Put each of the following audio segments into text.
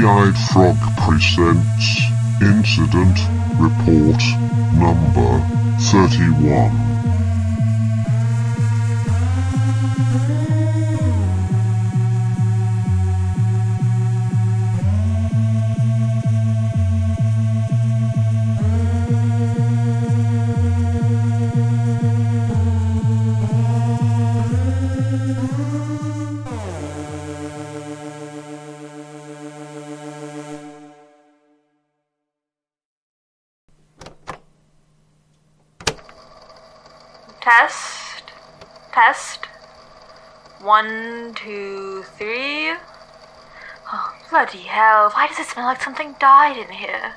Three-Eyed Frog presents Incident Report number 31. Test. 1, 2, 3. Oh, bloody hell, why does it smell like something died in here?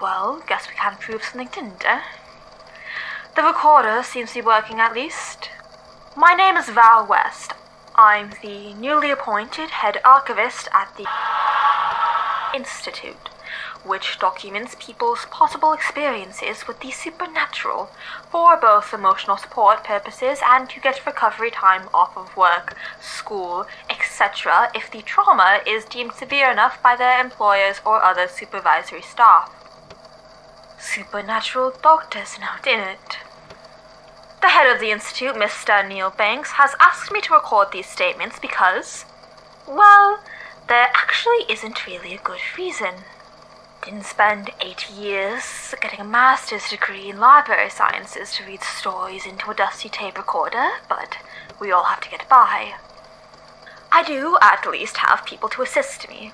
Well, guess we can prove something didn't, eh? The recorder seems to be working at least. My name is Val West. I'm the newly appointed head archivist at the Institute, which documents people's possible experiences with the supernatural for both emotional support purposes and to get recovery time off of work, school, etc. if the trauma is deemed severe enough by their employers or other supervisory staff. Supernatural doctor's note, innit? The head of the Institute, Mr. Neil Banks, has asked me to record these statements because, well, there actually isn't really a good reason. Didn't spend 8 years getting a master's degree in library sciences to read stories into a dusty tape recorder, but we all have to get by. I do at least have people to assist me.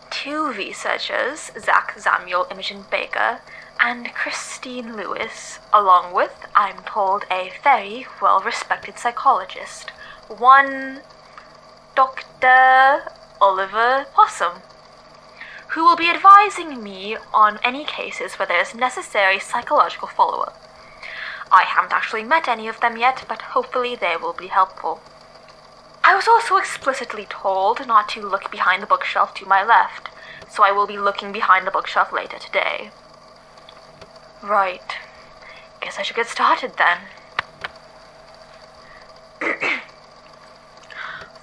2 researchers, Zach Samuel Imogen Baker and Christine Lewis, along with, I'm told, a very well-respected psychologist, one Dr. Oliver Possum, who will be advising me on any cases where there is necessary psychological follow-up. I haven't actually met any of them yet, but hopefully they will be helpful. I was also explicitly told not to look behind the bookshelf to my left, so I will be looking behind the bookshelf later today. Right. Guess I should get started then.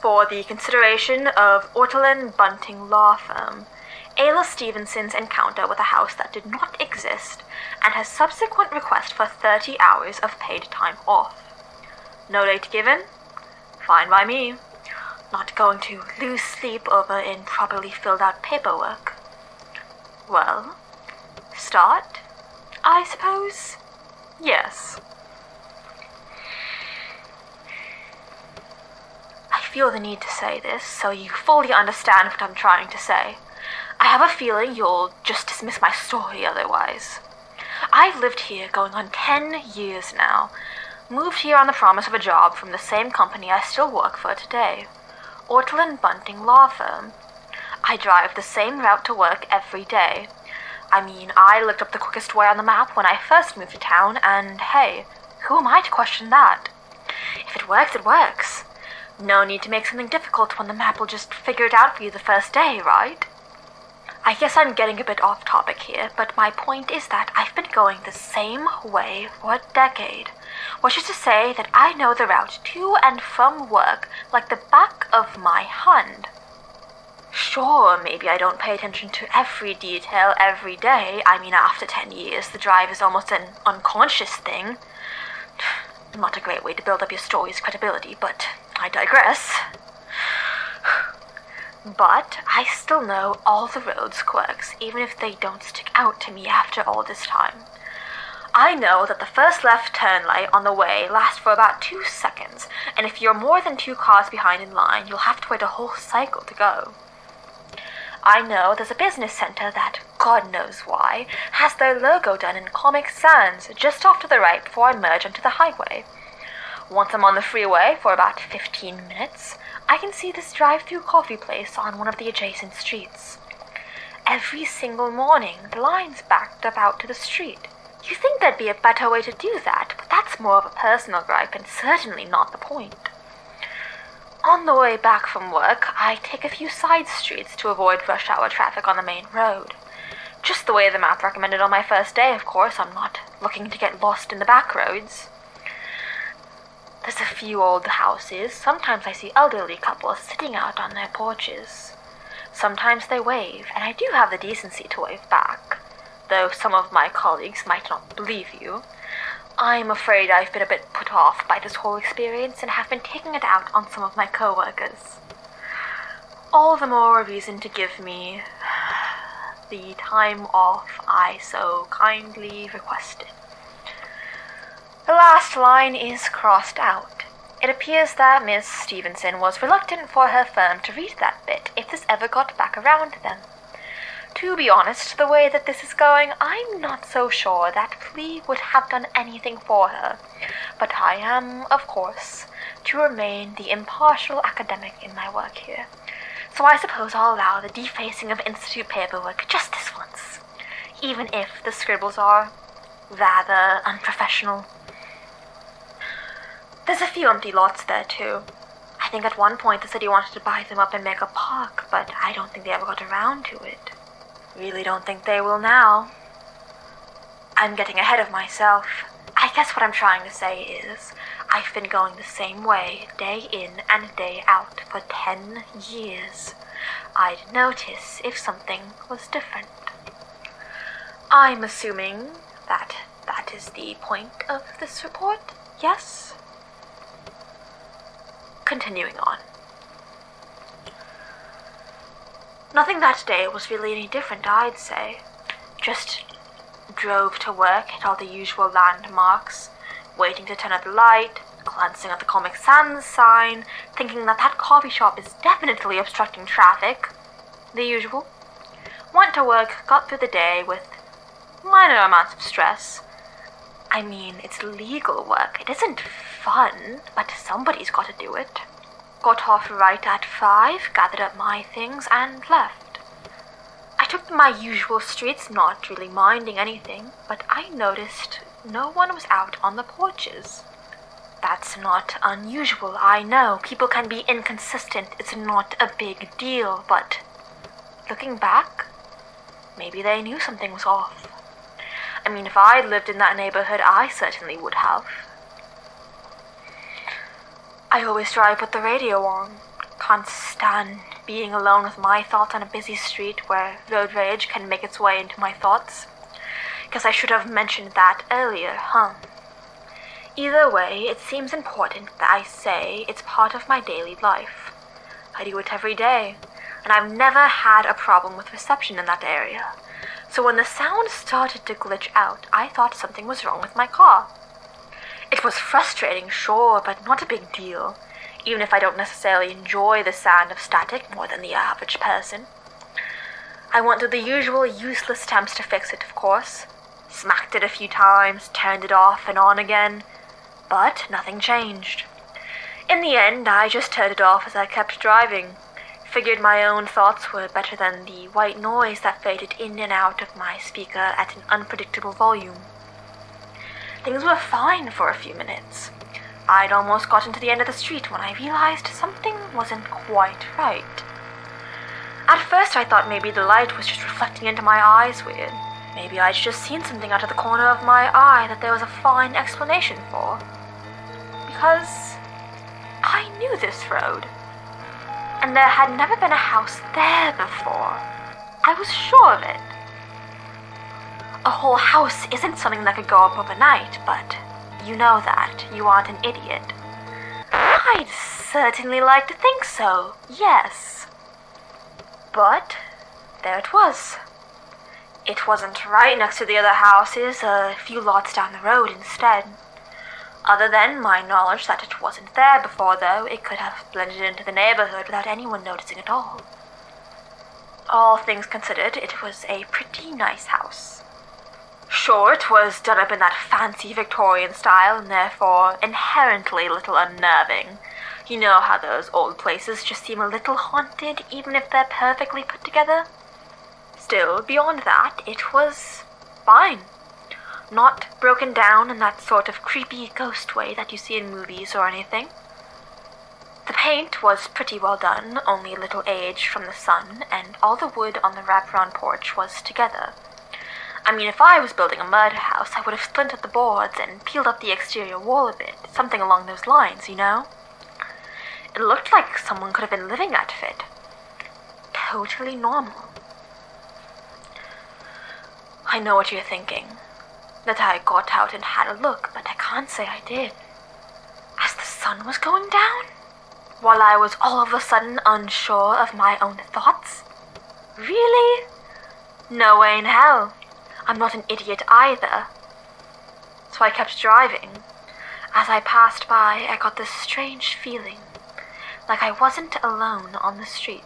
For the consideration of Ortolan Bunting Law Firm, Ayla Stevenson's encounter with a house that did not exist, and her subsequent request for 30 hours of paid time off. No date given? Fine by me. Not going to lose sleep over improperly filled out paperwork. Well, start, I suppose? Yes. I feel the need to say this so you fully understand what I'm trying to say. I have a feeling you'll just dismiss my story otherwise. I've lived here going on 10 years now. Moved here on the promise of a job from the same company I still work for today, Ortolan Bunting Law Firm. I drive the same route to work every day. I mean, I looked up the quickest way on the map when I first moved to town, and hey, who am I to question that? If it works, it works. No need to make something difficult when the map will just figure it out for you the first day, right? I guess I'm getting a bit off topic here, but my point is that I've been going the same way for a decade, which is to say that I know the route to and from work like the back of my hand. Sure, maybe I don't pay attention to every detail every day. I mean, after 10 years, the drive is almost an unconscious thing. Not a great way to build up your story's credibility, but I digress. But I still know all the road's quirks, even if they don't stick out to me after all this time. I know that the first left turn light on the way lasts for about 2 seconds, and if you're more than 2 cars behind in line, you'll have to wait a whole cycle to go. I know there's a business center that, God knows why, has their logo done in Comic Sans just off to the right before I merge onto the highway. Once I'm on the freeway for about 15 minutes, I can see this drive-through coffee place on one of the adjacent streets. Every single morning, the line's backed up out to the street. You'd think there'd be a better way to do that, but that's more of a personal gripe and certainly not the point. On the way back from work, I take a few side streets to avoid rush hour traffic on the main road. Just the way the map recommended on my first day, of course. I'm not looking to get lost in the back roads. There's a few old houses. Sometimes I see elderly couples sitting out on their porches. Sometimes they wave, and I do have the decency to wave back, though some of my colleagues might not believe you. I'm afraid I've been a bit put off by this whole experience and have been taking it out on some of my co-workers. All the more reason to give me the time off I so kindly requested. The last line is crossed out. It appears that Miss Stevenson was reluctant for her firm to read that bit if this ever got back around to them. To be honest, the way that this is going, I'm not so sure that plea would have done anything for her, but I am, of course, to remain the impartial academic in my work here. So I suppose I'll allow the defacing of institute paperwork just this once, even if the scribbles are rather unprofessional. There's a few empty lots there, too. I think at one point the city wanted to buy them up and make a park, but I don't think they ever got around to it. Really don't think they will now. I'm getting ahead of myself. I guess what I'm trying to say is, I've been going the same way, day in and day out, for 10 years. I'd notice if something was different. I'm assuming that that is the point of this report, yes? Continuing on. Nothing that day was really any different, I'd say. Just drove to work, hit all the usual landmarks, waiting to turn at the light, glancing at the Comic Sans sign, thinking that that coffee shop is definitely obstructing traffic. The usual. Went to work, got through the day with minor amounts of stress. I mean, it's legal work. It isn't fun, but somebody's got to do it. Got off right at 5, gathered up my things, and left. I took my usual streets, not really minding anything, but I noticed no one was out on the porches. That's not unusual, I know. People can be inconsistent. It's not a big deal, but looking back, maybe they knew something was off. I mean, if I'd lived in that neighborhood, I certainly would have. I always drive with the radio on. Can't stand being alone with my thoughts on a busy street where road rage can make its way into my thoughts. Guess I should have mentioned that earlier, huh? Either way, it seems important that I say it's part of my daily life. I do it every day, and I've never had a problem with reception in that area. So when the sound started to glitch out, I thought something was wrong with my car. It was frustrating, sure, but not a big deal, even if I don't necessarily enjoy the sound of static more than the average person. I went through the usual useless attempts to fix it, of course. Smacked it a few times, turned it off and on again, but nothing changed. In the end, I just turned it off as I kept driving. Figured my own thoughts were better than the white noise that faded in and out of my speaker at an unpredictable volume. Things were fine for a few minutes. I'd almost gotten to the end of the street when I realized something wasn't quite right. At first I thought maybe the light was just reflecting into my eyes weird. Maybe I'd just seen something out of the corner of my eye that there was a fine explanation for. Because I knew this road. And there had never been a house there before. I was sure of it. A whole house isn't something that could go up overnight, but you know that. You aren't an idiot. I'd certainly like to think so, yes. But there it was. It wasn't right next to the other houses, a few lots down the road instead. Other than my knowledge that it wasn't there before, though, it could have blended into the neighborhood without anyone noticing at all. All things considered, it was a pretty nice house. Sure, it was done up in that fancy Victorian style, and therefore inherently a little unnerving. You know how those old places just seem a little haunted, even if they're perfectly put together? Still, beyond that, it was fine. Not broken down in that sort of creepy ghost way that you see in movies or anything. The paint was pretty well done, only a little aged from the sun, and all the wood on the wraparound porch was together. I mean, if I was building a murder house, I would have splintered the boards and peeled up the exterior wall a bit, something along those lines, you know? It looked like someone could have been living out of it. totally normal. I know what you're thinking, that I got out and had a look, but I can't say I did. As the sun was going down, while I was all of a sudden unsure of my own thoughts? Really? No way in hell. I'm not an idiot either. So I kept driving. As I passed by, I got this strange feeling, like I wasn't alone on the street.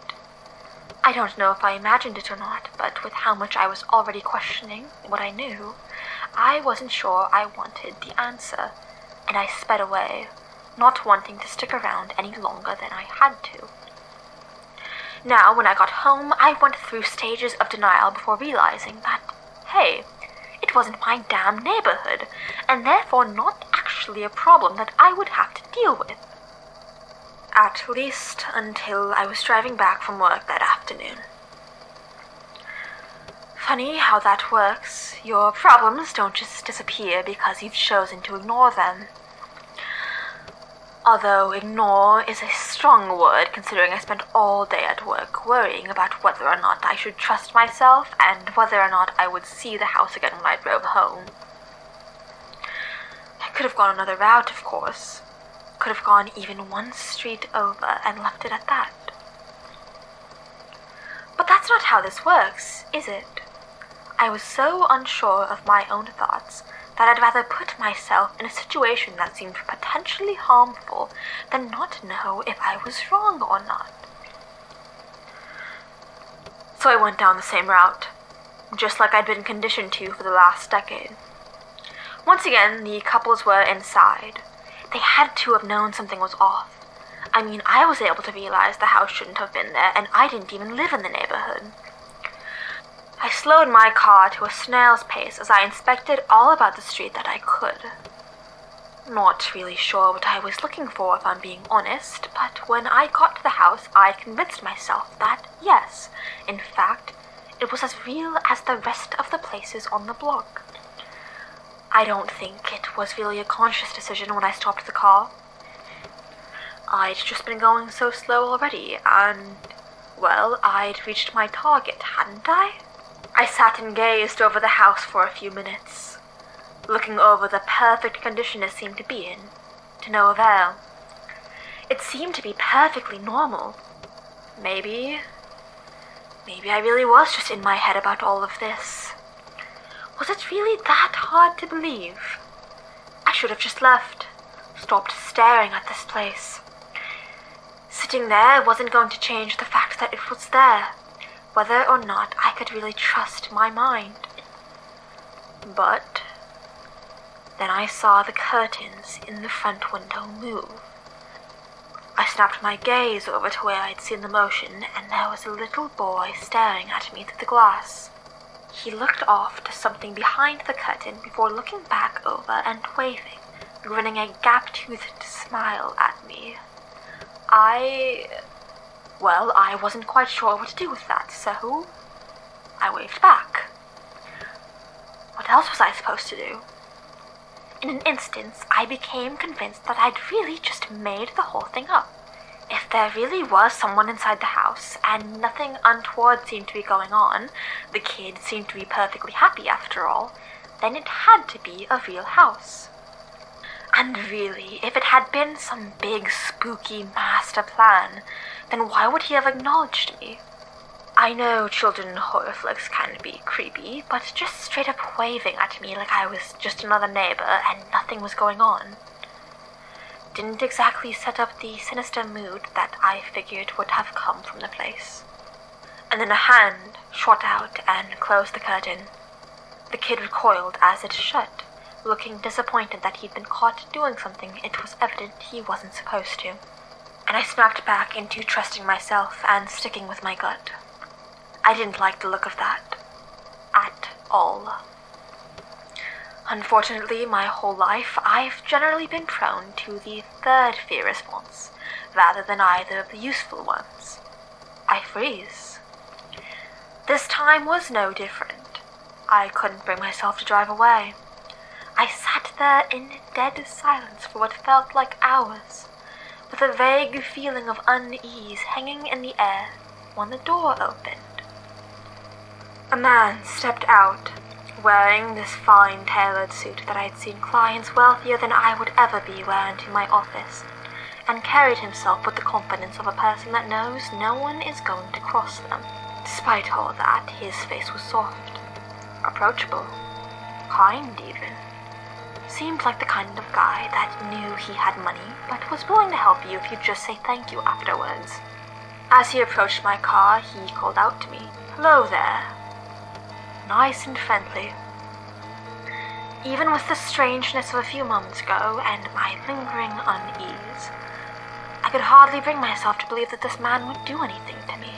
I don't know if I imagined it or not, but with how much I was already questioning what I knew, I wasn't sure I wanted the answer, and I sped away, not wanting to stick around any longer than I had to. Now, when I got home, I went through stages of denial before realizing that, hey, it wasn't my damn neighborhood, and therefore not actually a problem that I would have to deal with. At least until I was driving back from work that afternoon. Funny how that works. Your problems don't just disappear because you've chosen to ignore them. Although ignore is a strong word, considering I spent all day at work worrying about whether or not I should trust myself and whether or not I would see the house again when I drove home. I could have gone another route, of course. Could have gone even one street over and left it at that. But that's not how this works, is it? I was so unsure of my own thoughts that I'd rather put myself in a situation that seemed potentially harmful than not know if I was wrong or not. So I went down the same route, just like I'd been conditioned to for the last decade. Once again, the couples were inside. They had to have known something was off. I mean, I was able to realize the house shouldn't have been there, and I didn't even live in the neighborhood. I slowed my car to a snail's pace as I inspected all about the street that I could. Not really sure what I was looking for, if I'm being honest, but when I got to the house, I convinced myself that, yes, in fact, it was as real as the rest of the places on the block. I don't think it was really a conscious decision when I stopped the car. I'd just been going so slow already, and, well, I'd reached my target, hadn't I? I sat and gazed over the house for a few minutes, looking over the perfect condition it seemed to be in, to no avail. It seemed to be perfectly normal. Maybe I really was just in my head about all of this. Was it really that hard to believe? I should have just left, stopped staring at this place. Sitting there wasn't going to change the fact that it was there, whether or not I could really trust my mind. But then I saw the curtains in the front window move. I snapped my gaze over to where I'd seen the motion, and there was a little boy staring at me through the glass. He looked off to something behind the curtain before looking back over and waving, grinning a gap-toothed smile at me. I wasn't quite sure what to do with that, so I waved back. What else was I supposed to do? In an instant, I became convinced that I'd really just made the whole thing up. If there really was someone inside the house, and nothing untoward seemed to be going on, the kid seemed to be perfectly happy after all, then it had to be a real house. And really, if it had been some big spooky master plan, then why would he have acknowledged me? I know children horror flicks can be creepy, but just straight up waving at me like I was just another neighbor and nothing was going on didn't exactly set up the sinister mood that I figured would have come from the place. And then a hand shot out and closed the curtain. The kid recoiled as it shut, looking disappointed that he'd been caught doing something it was evident he wasn't supposed to. And I snapped back into trusting myself and sticking with my gut. I didn't like the look of that. At all. Unfortunately, my whole life, I've generally been prone to the third fear response, rather than either of the useful ones. I freeze. This time was no different. I couldn't bring myself to drive away. I sat there in dead silence for what felt like hours, with a vague feeling of unease hanging in the air, when the door opened. A man stepped out, wearing this fine tailored suit that I'd seen clients wealthier than I would ever be wear into my office, and carried himself with the confidence of a person that knows no one is going to cross them. Despite all that, his face was soft, approachable, kind even. Seemed like the kind of guy that knew he had money, but was willing to help you if you'd just say thank you afterwards. As he approached my car, he called out to me, "Hello there." Nice and friendly. Even with the strangeness of a few moments ago and my lingering unease, I could hardly bring myself to believe that this man would do anything to me.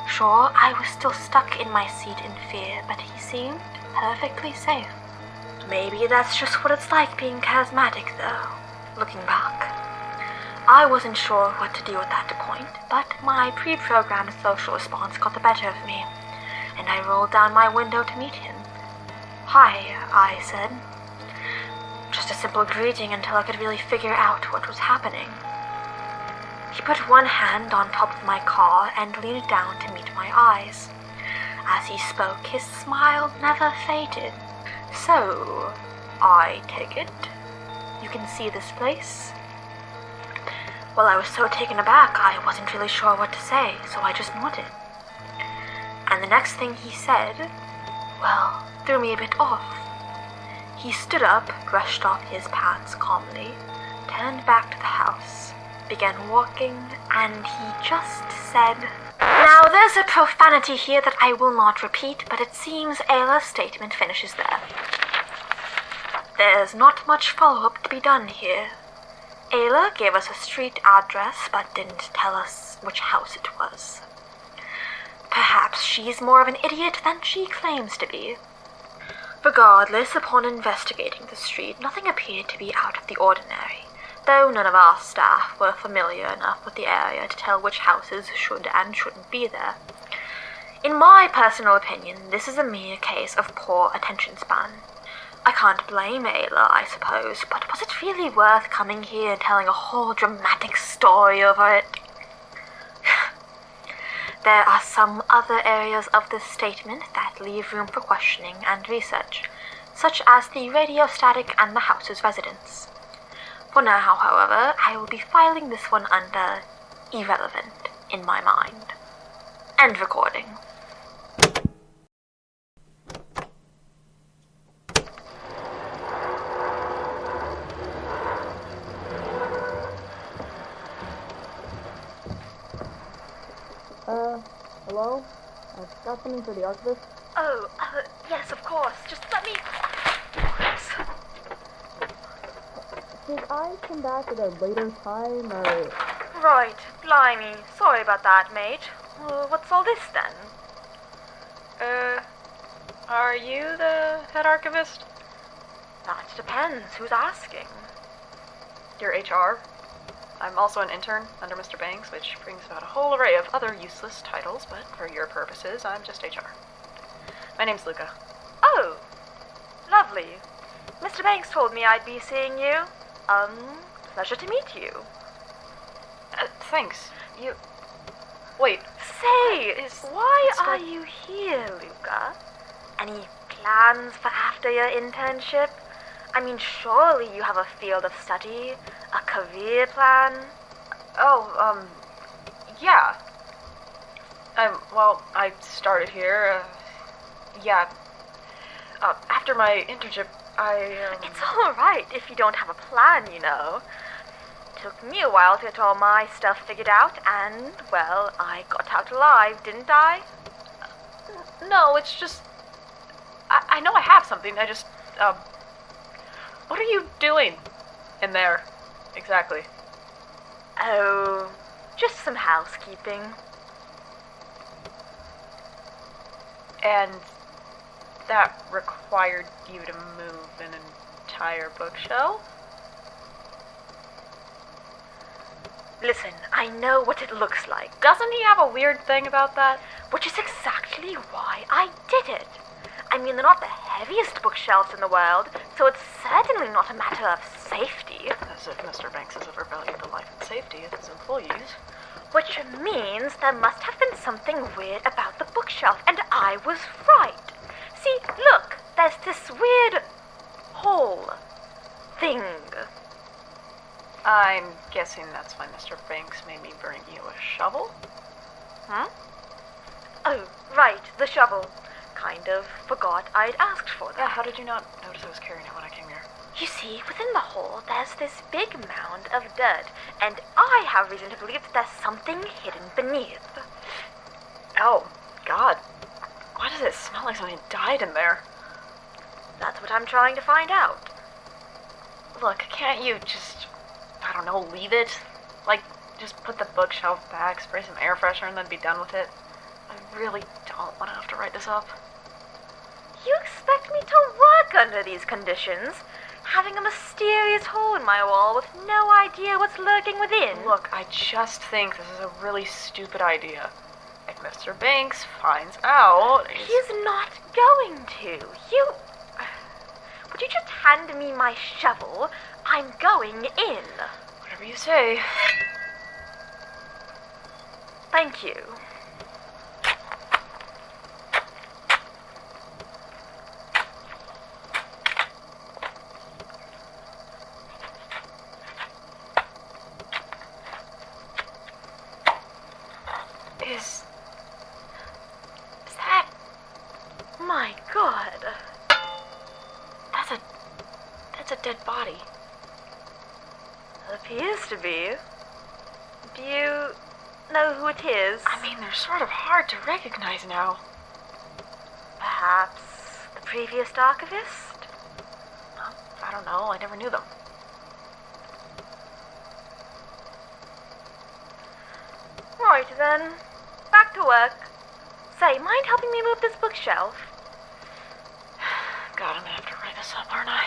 Sure, I was still stuck in my seat in fear, but he seemed perfectly safe. Maybe that's just what it's like being charismatic, though, looking back. I wasn't sure what to do at that point, but my pre-programmed social response got the better of me, and I rolled down my window to meet him. "Hi," I said. Just a simple greeting until I could really figure out what was happening. He put one hand on top of my car and leaned down to meet my eyes. As he spoke, his smile never faded. "So, I take it you can see this place?" Well, I was so taken aback, I wasn't really sure what to say, so I just nodded. And the next thing he said, well, threw me a bit off. He stood up, brushed off his pants calmly, turned back to the house, began walking, and he just said, "Now there's a profanity here that I will not repeat, but it seems Ayla's statement finishes there. There's not much follow-up to be done here. Ayla gave us a street address, but didn't tell us which house it was. Perhaps she's more of an idiot than she claims to be. Regardless, upon investigating the street, nothing appeared to be out of the ordinary, though none of our staff were familiar enough with the area to tell which houses should and shouldn't be there. In my personal opinion, this is a mere case of poor attention span. I can't blame Ayla, I suppose, but was it really worth coming here and telling a whole dramatic story over it? There are some other areas of this statement that leave room for questioning and research, such as the radio static and the house's residence. For now, however, I will be filing this one under irrelevant in my mind. End recording. Hello? I've got something for the Archivist. Oh, yes, of course. Just let me... Did I come back at a later time, or... Right, blimey. Sorry about that, mate. What's all this, then? Are you the head archivist? That depends. Who's asking? You're HR. I'm also an intern under Mr. Banks, which brings about a whole array of other useless titles, but for your purposes, I'm just HR. My name's Luka. Oh, lovely. Mr. Banks told me I'd be seeing you. Pleasure to meet you. Thanks. You... Wait. Say, why are you here, Luka? Any plans for after your internship? I mean, surely you have a field of study, a career plan? Yeah. Well, I started here, after my internship, It's alright if you don't have a plan, you know. Took me a while to get all my stuff figured out, and, well, I got out alive, didn't I? No, it's just... I know I have something, I just, what are you doing in there, exactly? Oh, just some housekeeping. And that required you to move an entire bookshelf? Listen, I know what it looks like, Doesn't he have a weird thing about that? which is exactly why I did it. I mean, they're not the heaviest bookshelves in the world, so it's certainly not a matter of safety. As if Mr. Banks has ever valued the life and safety of his employees. Which means there must have been something weird about the bookshelf, and I was right. See, look, there's this weird hole thing. I'm guessing that's why Mr. Banks made me bring you a shovel? Huh? Oh, right, the shovel. Kind of forgot I'd asked for that. Yeah, how did you not notice I was carrying it when I came here? You see, within the hole, there's this big mound of dirt, and I have reason to believe that there's something hidden beneath. Oh, God. Why does it smell like something died in there? That's what I'm trying to find out. Look, can't you just, I don't know, leave it? Like, just put the bookshelf back, spray some air freshener, and then be done with it? I really don't want to have to write this up. You expect me to work under these conditions? Having a mysterious hole in my wall with no idea what's lurking within? Look, I just think this is a really stupid idea. If Mr. Banks finds out... He's not going to. Would you just hand me my shovel? I'm going in. Whatever you say. Thank you. Is that... My God. That's a dead body. Appears to be. Do you know who it is? I mean, they're sort of hard to recognize now. Perhaps the previous archivist? I don't know, I never knew them. Right then. Back to work. Say, mind helping me move this bookshelf? God, I'm gonna have to write this up, aren't I?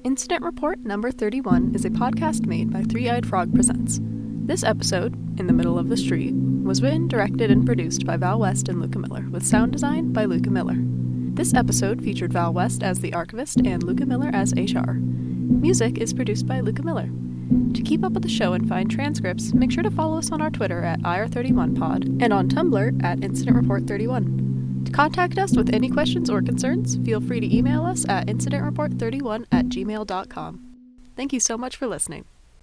Incident Report number 31 is a podcast made by Three-Eyed Frog Presents. This episode, In the Middle of the Street, was written, directed, and produced by Val West and Luka Miller, with sound design by Luka Miller. This episode featured Val West as the Archivist and Luka Miller as HR. Music is produced by Luka Miller. To keep up with the show and find transcripts, make sure to follow us on our Twitter at IR31pod and on Tumblr at Incident Report 31. To contact us with any questions or concerns, feel free to email us at incidentreport31@gmail.com. Thank you so much for listening.